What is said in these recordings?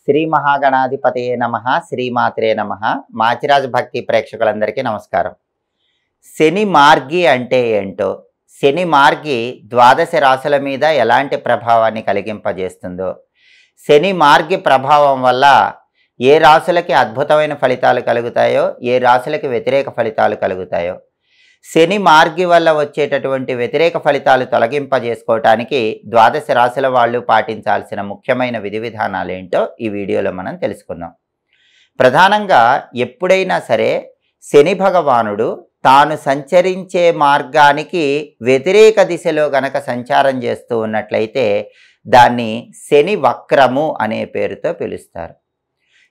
శ్రీ మహాగణాధిపతయే నమః శ్రీమాత్రే నమః మాచిరాజు భక్తి ప్రేక్షకులందరికీ నమస్కారం. శని మార్గి అంటే ఏంటో, శని మార్గి ద్వాదశ రాశుల మీద ఎలాంటి ప్రభావాన్ని కలిగింపజేస్తుందో, శని మార్గి ప్రభావం వల్ల ఏ రాశులకి అద్భుతమైన ఫలితాలు కలుగుతాయో, ఏ రాశులకి వ్యతిరేక ఫలితాలు కలుగుతాయో, శని మార్గి వల్ల వచ్చేటటువంటి వ్యతిరేక ఫలితాలు తొలగింపజేసుకోవటానికి ద్వాదశ రాశుల వాళ్ళు పాటించాల్సిన ముఖ్యమైన విధి విధానాలు ఏంటో ఈ వీడియోలో మనం తెలుసుకుందాం. ప్రధానంగా ఎప్పుడైనా సరే శని భగవానుడు తాను సంచరించే మార్గానికి వ్యతిరేక దిశలో గనక సంచారం చేస్తూ ఉన్నట్లయితే దాన్ని శని వక్రము అనే పేరుతో పిలుస్తారు.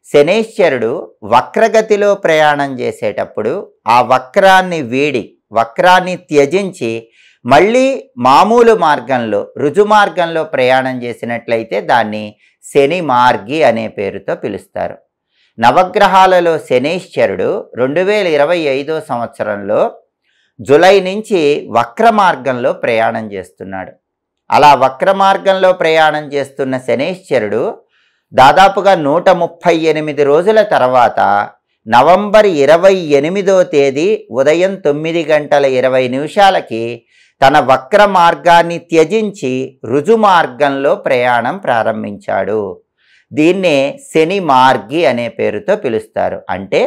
శనేశ్వరుడు వక్రగతిలో ప్రయాణం చేసేటప్పుడు ఆ వక్రాన్ని వీడి, వక్రాన్ని త్యజించి మళ్ళీ మామూలు మార్గంలో, రుజు మార్గంలో ప్రయాణం చేసినట్లయితే దాన్ని శని మార్గి అనే పేరుతో పిలుస్తారు. నవగ్రహాలలో శనేశ్వరుడు 2025 సంవత్సరంలో జూలై నుంచి వక్ర మార్గంలో ప్రయాణం చేస్తున్నాడు. అలా వక్ర మార్గంలో ప్రయాణం చేస్తున్న శనేశ్వరుడు దాదాపుగా 138 రోజుల తర్వాత నవంబర్ 28వ తేదీ ఉదయం 9:20 తన వక్ర మార్గాన్ని త్యజించి రుజు మార్గంలో ప్రయాణం ప్రారంభించాడు. దీన్నే శని మార్గి అనే పేరుతో పిలుస్తారు. అంటే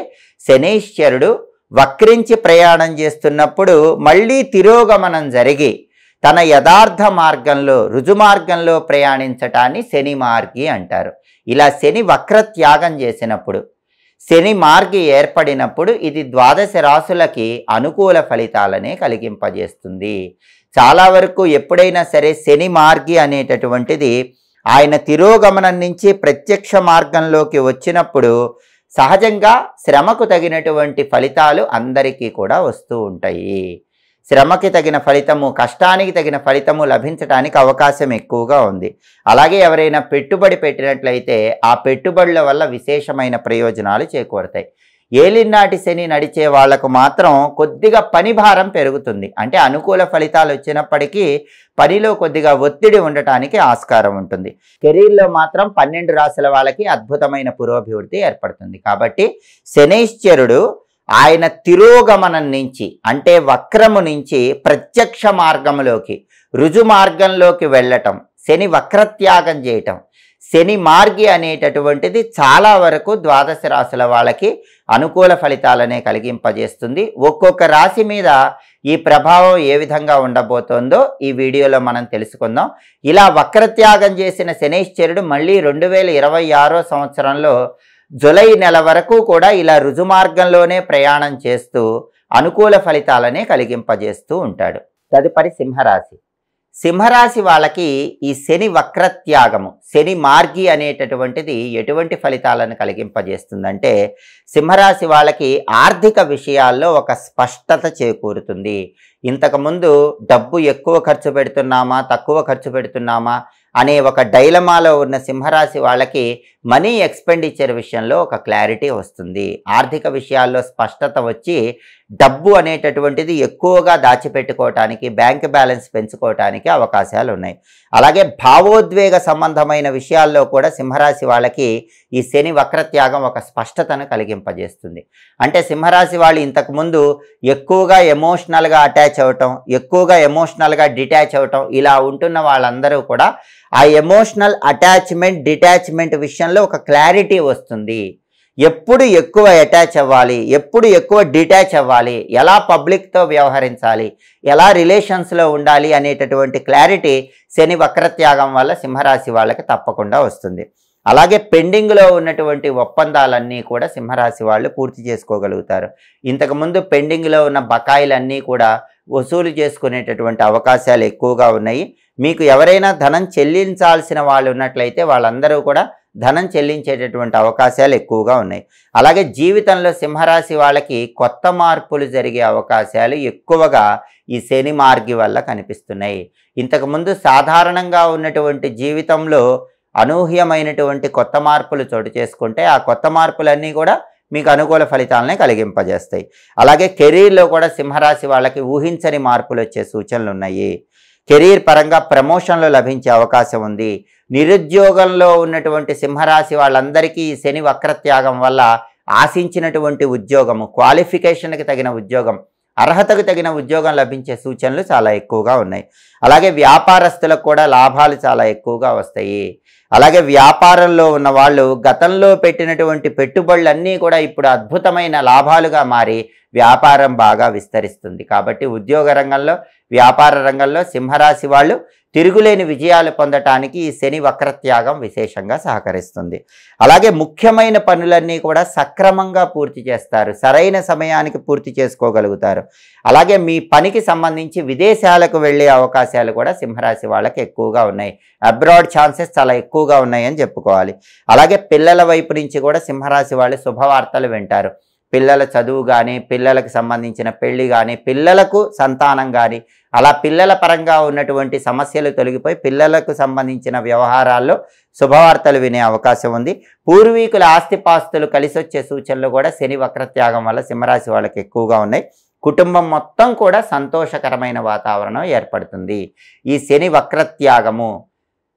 శనేశ్వరుడు వక్రించి ప్రయాణం చేస్తున్నప్పుడు మళ్ళీ తిరోగమనం జరిగి తన యథార్థ మార్గంలో, రుజు మార్గంలో ప్రయాణించటాన్ని శని మార్గి అంటారు. ఇలా శని వక్ర త్యాగం చేసినప్పుడు, శని మార్గి ఏర్పడినప్పుడు ఇది ద్వాదశ రాశులకి అనుకూల ఫలితాలనే కలిగింపజేస్తుంది. చాలా వరకు ఎప్పుడైనా సరే శని మార్గి అనేటటువంటిది ఆయన తిరోగమనం నుంచి ప్రత్యక్ష మార్గంలోకి వచ్చినప్పుడు సహజంగా శ్రమకు తగినటువంటి ఫలితాలు అందరికీ కూడా వస్తూ ఉంటాయి. శ్రమకి తగిన ఫలితము, కష్టానికి తగిన ఫలితము లభించడానికి అవకాశం ఎక్కువగా ఉంది. అలాగే ఎవరైనా పెట్టుబడి పెట్టినట్లయితే ఆ పెట్టుబడుల వల్ల విశేషమైన ప్రయోజనాలు చేకూరుతాయి. ఏలినాటి శని నడిచే వాళ్లకు మాత్రం కొద్దిగా పని భారం పెరుగుతుంది. అంటే అనుకూల ఫలితాలు వచ్చినప్పటికీ పనిలో కొద్దిగా ఒత్తిడి ఉండటానికి ఆస్కారం ఉంటుంది. కెరీర్లో మాత్రం 12 రాశుల వాళ్ళకి అద్భుతమైన పురోభివృద్ధి ఏర్పడుతుంది. కాబట్టి శనైశ్వరుడు ఆయన తిరోగమనం నుంచి, అంటే వక్రము నుంచి ప్రత్యక్ష మార్గంలోకి, రుజు మార్గంలోకి వెళ్ళటం, శని వక్రత్యాగం చేయటం, శని మార్గి అనేటటువంటిది చాలా వరకు ద్వాదశ రాశుల వాళ్ళకి అనుకూల ఫలితాలనే కలిగింపజేస్తుంది. ఒక్కొక్క రాశి మీద ఈ ప్రభావం ఏ విధంగా ఉండబోతోందో ఈ వీడియోలో మనం తెలుసుకుందాం. ఇలా వక్రత్యాగం చేసిన శనైశ్వరుడు మళ్ళీ 2026 సంవత్సరంలో జూలై నెల వరకు కూడా ఇలా రుజు మార్గంలోనే ప్రయాణం చేస్తూ అనుకూల ఫలితాలనే కలిగింపజేస్తూ ఉంటాడు. తదుపరి సింహరాశి. సింహరాశి వాళ్ళకి ఈ శని వక్రత్యాగము, శని మార్గి అనేటటువంటిది ఎటువంటి ఫలితాలను కలిగింపజేస్తుందంటే, సింహరాశి వాళ్ళకి ఆర్థిక విషయాల్లో ఒక స్పష్టత చేకూరుతుంది. ఇంతకుముందు డబ్బు ఎక్కువ ఖర్చు పెడుతున్నామా, తక్కువ ఖర్చు పెడుతున్నామా అనే ఒక డైలమాలో ఉన్న సింహరాశి వాళ్ళకి మనీ ఎక్స్పెండిచర్ విషయంలో ఒక క్లారిటీ వస్తుంది. ఆర్థిక విషయాల్లో స్పష్టత వచ్చి డబ్బు అనేటటువంటిది ఎక్కువగా దాచిపెట్టుకోవటానికి, బ్యాంక్ బ్యాలెన్స్ పెంచుకోవటానికి అవకాశాలు ఉన్నాయి. అలాగే భావోద్వేగ సంబంధమైన విషయాల్లో కూడా సింహరాశి వాళ్ళకి ఈ శని వక్రత్యాగం ఒక స్పష్టతను కలిగింపజేస్తుంది. అంటే సింహరాశి వాళ్ళు ఇంతకుముందు ఎక్కువగా ఎమోషనల్గా అటాచ్ అవ్వటం, ఎక్కువగా ఎమోషనల్గా డిటాచ్ అవ్వటం, ఇలా ఉంటున్న వాళ్ళందరూ కూడా ఆ ఎమోషనల్ అటాచ్మెంట్, డిటాచ్మెంట్ విషయంలో ఒక క్లారిటీ వస్తుంది. ఎప్పుడు ఎక్కువ అటాచ్ అవ్వాలి, ఎప్పుడు ఎక్కువ డిటాచ్ అవ్వాలి, ఎలా పబ్లిక్తో వ్యవహరించాలి, ఎలా రిలేషన్స్లో ఉండాలి అనేటటువంటి క్లారిటీ శని వక్రత్యాగం వల్ల సింహరాశి వాళ్ళకి తప్పకుండా వస్తుంది. అలాగే పెండింగ్లో ఉన్నటువంటి ఒప్పందాలన్నీ కూడా సింహరాశి వాళ్ళు పూర్తి చేసుకోగలుగుతారు. ఇంతకుముందు పెండింగ్లో ఉన్న బకాయిలన్నీ కూడా వసూలు చేసుకునేటటువంటి అవకాశాలు ఎక్కువగా ఉన్నాయి. మీకు ఎవరైనా ధనం చెల్లించాల్సిన వాళ్ళు ఉన్నట్లయితే వాళ్ళందరూ కూడా ధనం చెల్లించేటటువంటి అవకాశాలు ఎక్కువగా ఉన్నాయి. అలాగే జీవితంలో సింహరాశి వాళ్ళకి కొత్త మార్పులు జరిగే అవకాశాలు ఎక్కువగా ఈ శని మార్గి వల్ల కనిపిస్తున్నాయి. ఇంతకుముందు సాధారణంగా ఉన్నటువంటి జీవితంలో అనూహ్యమైనటువంటి కొత్త మార్పులు చోటు చేసుకుంటే ఆ కొత్త మార్పులన్నీ కూడా మీకు అనుకూల ఫలితాలనే కలిగింపజేస్తాయి. అలాగే కెరీర్లో కూడా సింహరాశి వాళ్ళకి ఊహించని మార్పులు వచ్చే సూచనలు ఉన్నాయి. కెరీర్ పరంగా ప్రమోషన్లు లభించే అవకాశం ఉంది. నిరుద్యోగంలో ఉన్నటువంటి సింహరాశి వాళ్ళందరికీ ఈ శని వక్రత్యాగం వల్ల ఆశించినటువంటి ఉద్యోగము, క్వాలిఫికేషన్కి తగిన ఉద్యోగం, అర్హతకు తగిన ఉద్యోగం లభించే సూచనలు చాలా ఎక్కువగా ఉన్నాయి. అలాగే వ్యాపారస్తులకు కూడా లాభాలు చాలా ఎక్కువగా వస్తాయి. అలాగే వ్యాపారంలో ఉన్న వాళ్ళు గతంలో పెట్టినటువంటి పెట్టుబడులన్నీ కూడా ఇప్పుడు అద్భుతమైన లాభాలుగా మారి వ్యాపారం బాగా విస్తరిస్తుంది. కాబట్టి ఉద్యోగ రంగంలో, వ్యాపార రంగంలో సింహరాశి వాళ్ళు తిరుగులేని విజయాలు పొందటానికి ఈ శని వక్రత్యాగం విశేషంగా సహకరిస్తుంది. అలాగే ముఖ్యమైన పనులన్నీ కూడా సక్రమంగా పూర్తి చేస్తారు, సరైన సమయానికి పూర్తి చేసుకోగలుగుతారు. అలాగే మీ పనికి సంబంధించి విదేశాలకు వెళ్ళే అవకాశాలు కూడా సింహరాశి వాళ్ళకి ఎక్కువగా ఉన్నాయి. అబ్రాడ్ ఛాన్సెస్ చాలా ఎక్కువగా ఉన్నాయని చెప్పుకోవాలి. అలాగే పిల్లల వైపు నుంచి కూడా సింహరాశి వాళ్ళు శుభవార్తలు వింటారు. పిల్లల చదువు కానీ, పిల్లలకు సంబంధించిన పెళ్లి కానీ, పిల్లలకు సంతానం కానీ, అలా పిల్లల పరంగా ఉన్నటువంటి సమస్యలు తొలగిపోయి పిల్లలకు సంబంధించిన వ్యవహారాల్లో శుభవార్తలు వినే అవకాశం ఉంది. పూర్వీకుల ఆస్తిపాస్తులు కలిసొచ్చే సూచనలు కూడా శని వక్రత్యాగం వల్ల సింహరాశి వాళ్ళకి ఎక్కువగా ఉన్నాయి. కుటుంబం మొత్తం కూడా సంతోషకరమైన వాతావరణం ఏర్పడుతుంది. ఈ శని వక్రత్యాగము,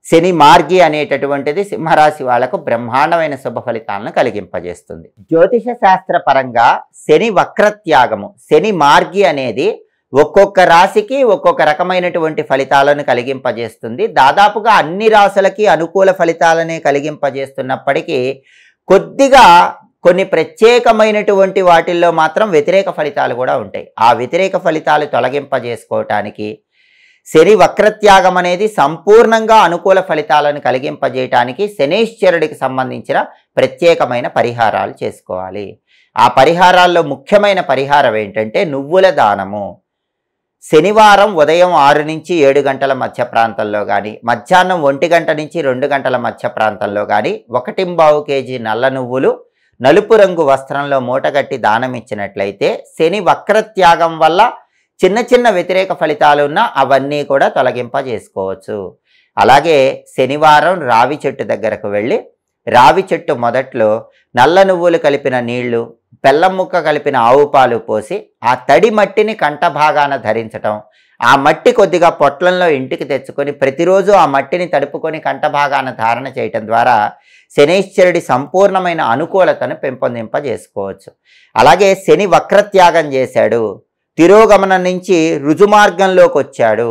శని మార్గి అనేటటువంటిది సింహరాశి వాళ్లకు బ్రహ్మాండమైన శుభ ఫలితాలను కలిగింపజేస్తుంది. జ్యోతిష శాస్త్ర పరంగా శని వక్రత్యాగము, శని మార్గి అనేది ఒక్కొక్క రాశికి ఒక్కొక్క రకమైనటువంటి ఫలితాలను కలిగింపజేస్తుంది. దాదాపుగా అన్ని రాశులకి అనుకూల ఫలితాలనే కలిగింపజేస్తున్నప్పటికీ కొద్దిగా కొన్ని ప్రత్యేకమైనటువంటి వాటిల్లో మాత్రం వ్యతిరేక ఫలితాలు కూడా ఉంటాయి. ఆ వ్యతిరేక ఫలితాలు తొలగింపజేసుకోవటానికి శని వక్రత్యాగం అనేది సంపూర్ణంగా అనుకూల ఫలితాలను కలిగింపజేయటానికి శనీశ్వరుడికి సంబంధించిన ప్రత్యేకమైన పరిహారాలు చేసుకోవాలి. ఆ పరిహారాల్లో ముఖ్యమైన పరిహారం ఏంటంటే నువ్వుల దానము. శనివారం ఉదయం 6 నుంచి 7 గంటల మధ్య ప్రాంతంలో కానీ, మధ్యాహ్నం 1 గంట నుంచి 2 గంటల మధ్య ప్రాంతంలో కానీ 1.25 కేజీ నల్ల నువ్వులు నలుపు రంగు వస్త్రంలో మూటగట్టి దానం ఇచ్చినట్లయితే శని వక్రత్యాగం వల్ల చిన్న చిన్న వ్యతిరేక ఫలితాలు ఉన్నా అవన్నీ కూడా తొలగింపజేసుకోవచ్చు. అలాగే శనివారం రావి చెట్టు దగ్గరకు వెళ్ళి రావి చెట్టు మొదట్లో నల్ల నువ్వులు కలిపిన నీళ్లు, బెల్లం ముక్క కలిపిన ఆవు పాలు పోసి ఆ తడి మట్టిని కంఠ భాగాన ధరించటం, ఆ మట్టి కొద్దిగా పొట్లంలో ఇంటికి తెచ్చుకొని ప్రతిరోజు ఆ మట్టిని తడుపుకొని కంఠ భాగాన ధారణ చేయటం ద్వారా శనీశ్వరుడి సంపూర్ణమైన అనుకూలతను పెంపొందింపజేసుకోవచ్చు. అలాగే శని వక్రత్యాగం చేశాడు, తిరోగమనం నుంచి రుజుమార్గంలోకి వచ్చాడు,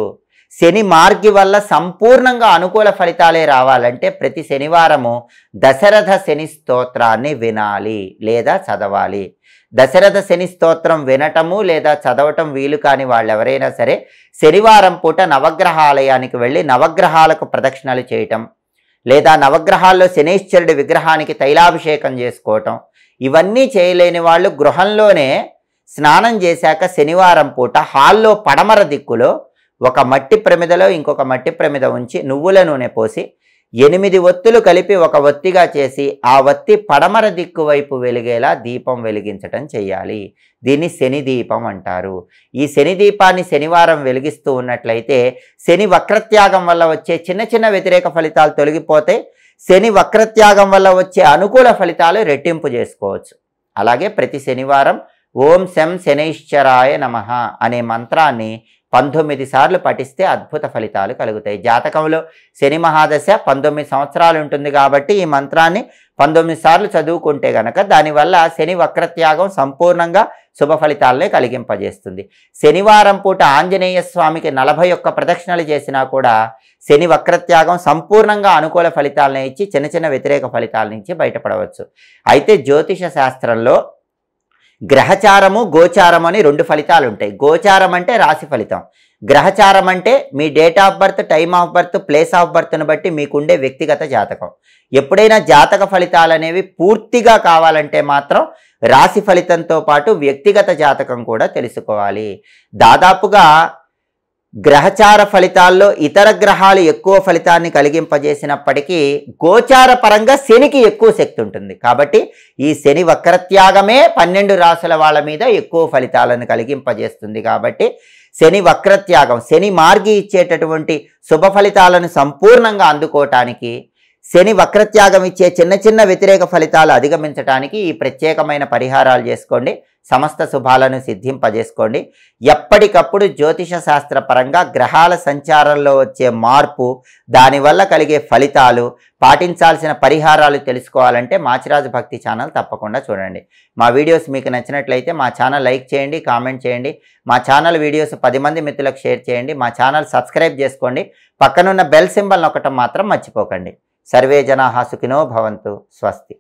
శని మార్గి వల్ల సంపూర్ణంగా అనుకూల ఫలితాలే రావాలంటే ప్రతి శనివారము దశరథ శని స్తోత్రాన్ని వినాలి లేదా చదవాలి. దశరథ శని స్తోత్రం వినటము లేదా చదవటం వీలు కాని వాళ్ళు ఎవరైనా సరే శనివారం పూట నవగ్రహాలయానికి వెళ్ళి నవగ్రహాలకు ప్రదక్షిణలు చేయటం, లేదా నవగ్రహాల్లో శనీశ్వరుడి విగ్రహానికి తైలాభిషేకం చేసుకోవటం, ఇవన్నీ చేయలేని వాళ్ళు గృహంలోనే స్నానం చేశాక శనివారం పూట హాల్లో పడమర దిక్కులో ఒక మట్టి ప్రమిదలో ఇంకొక మట్టి ప్రమిద ఉంచి నువ్వుల నూనె పోసి 8 ఒత్తులు కలిపి ఒక ఒత్తిగా చేసి ఆ ఒత్తి పడమర దిక్కు వైపు వెలిగేలా దీపం వెలిగించటం చేయాలి. దీన్ని శని దీపం అంటారు. ఈ శని దీపాన్ని శనివారం వెలిగిస్తూ ఉన్నట్లయితే శని వక్రత్యాగం వల్ల వచ్చే చిన్న చిన్న వ్యతిరేక ఫలితాలు తొలగిపోతే శని వక్రత్యాగం వల్ల వచ్చే అనుకూల ఫలితాలు రెట్టింపు చేసుకోవచ్చు. అలాగే ప్రతి శనివారం ఓం శం శనైశ్చరాయ నమః అనే మంత్రాన్ని 19 సార్లు పఠిస్తే అద్భుత ఫలితాలు కలుగుతాయి. జాతకంలో శని మహాదశ 19 సంవత్సరాలు ఉంటుంది కాబట్టి ఈ మంత్రాన్ని 19 సార్లు చదువుకుంటే గనక దానివల్ల శని వక్రత్యాగం సంపూర్ణంగా శుభ ఫలితాలనే కలిగింపజేస్తుంది. శనివారం పూట ఆంజనేయ స్వామికి 41 ప్రదక్షిణలు చేసినా కూడా శని వక్రత్యాగం సంపూర్ణంగా అనుకూల ఫలితాలను ఇచ్చి చిన్న చిన్న వ్యతిరేక ఫలితాల నుంచి బయటపడవచ్చు. అయితే జ్యోతిష శాస్త్రంలో గ్రహచారము గోచారం అని 2 ఫలితాలు ఉంటాయి. గోచారం అంటే రాశి ఫలితం, గ్రహచారం అంటే మీ date of birth, time of birth, place of బర్త్ను బట్టి మీకుండే వ్యక్తిగత జాతకం. ఎప్పుడైనా జాతక ఫలితాలు అనేవి పూర్తిగా కావాలంటే మాత్రం రాశి ఫలితంతో పాటు వ్యక్తిగత జాతకం కూడా తెలుసుకోవాలి. దాదాపుగా గ్రహచార ఫలితాల్లో ఇతర గ్రహాలు ఎక్కువ ఫలితాన్ని కలిగింపజేసినప్పటికీ గోచార పరంగా శనికి ఎక్కువ శక్తి ఉంటుంది. కాబట్టి ఈ శని వక్రత్యాగమే 12 రాశుల వాళ్ళ మీద ఎక్కువ ఫలితాలను కలిగింపజేస్తుంది. కాబట్టి శని వక్రత్యాగం, శని మార్గి ఇచ్చేటటువంటి శుభ ఫలితాలను సంపూర్ణంగా అందుకోవటానికి, శని వక్రత్యాగం ఇచ్చే చిన్న చిన్న వ్యతిరేక ఫలితాలు అధిగమించడానికి ఈ ప్రత్యేకమైన పరిహారాలు చేసుకోండి. సమస్త శుభాలను సిద్ధింపజేసుకోండి. ఎప్పటికప్పుడు జ్యోతిష శాస్త్ర పరంగా గ్రహాల సంచారంలో వచ్చే మార్పు, దానివల్ల కలిగే ఫలితాలు, పాటించాల్సిన పరిహారాలు తెలుసుకోవాలంటే మాచిరాజు భక్తి ఛానల్ తప్పకుండా చూడండి. మా వీడియోస్ మీకు నచ్చినట్లయితే మా ఛానల్ లైక్ చేయండి, కామెంట్ చేయండి. మా ఛానల్ వీడియోస్ 10 మంది మిత్రులకు షేర్ చేయండి. మా ఛానల్ సబ్స్క్రైబ్ చేసుకోండి. పక్కనున్న బెల్ సింబల్ నొక్కటం మాత్రం మర్చిపోకండి. సర్వే జనాః సుఖినో భవంతు. స్వస్తి.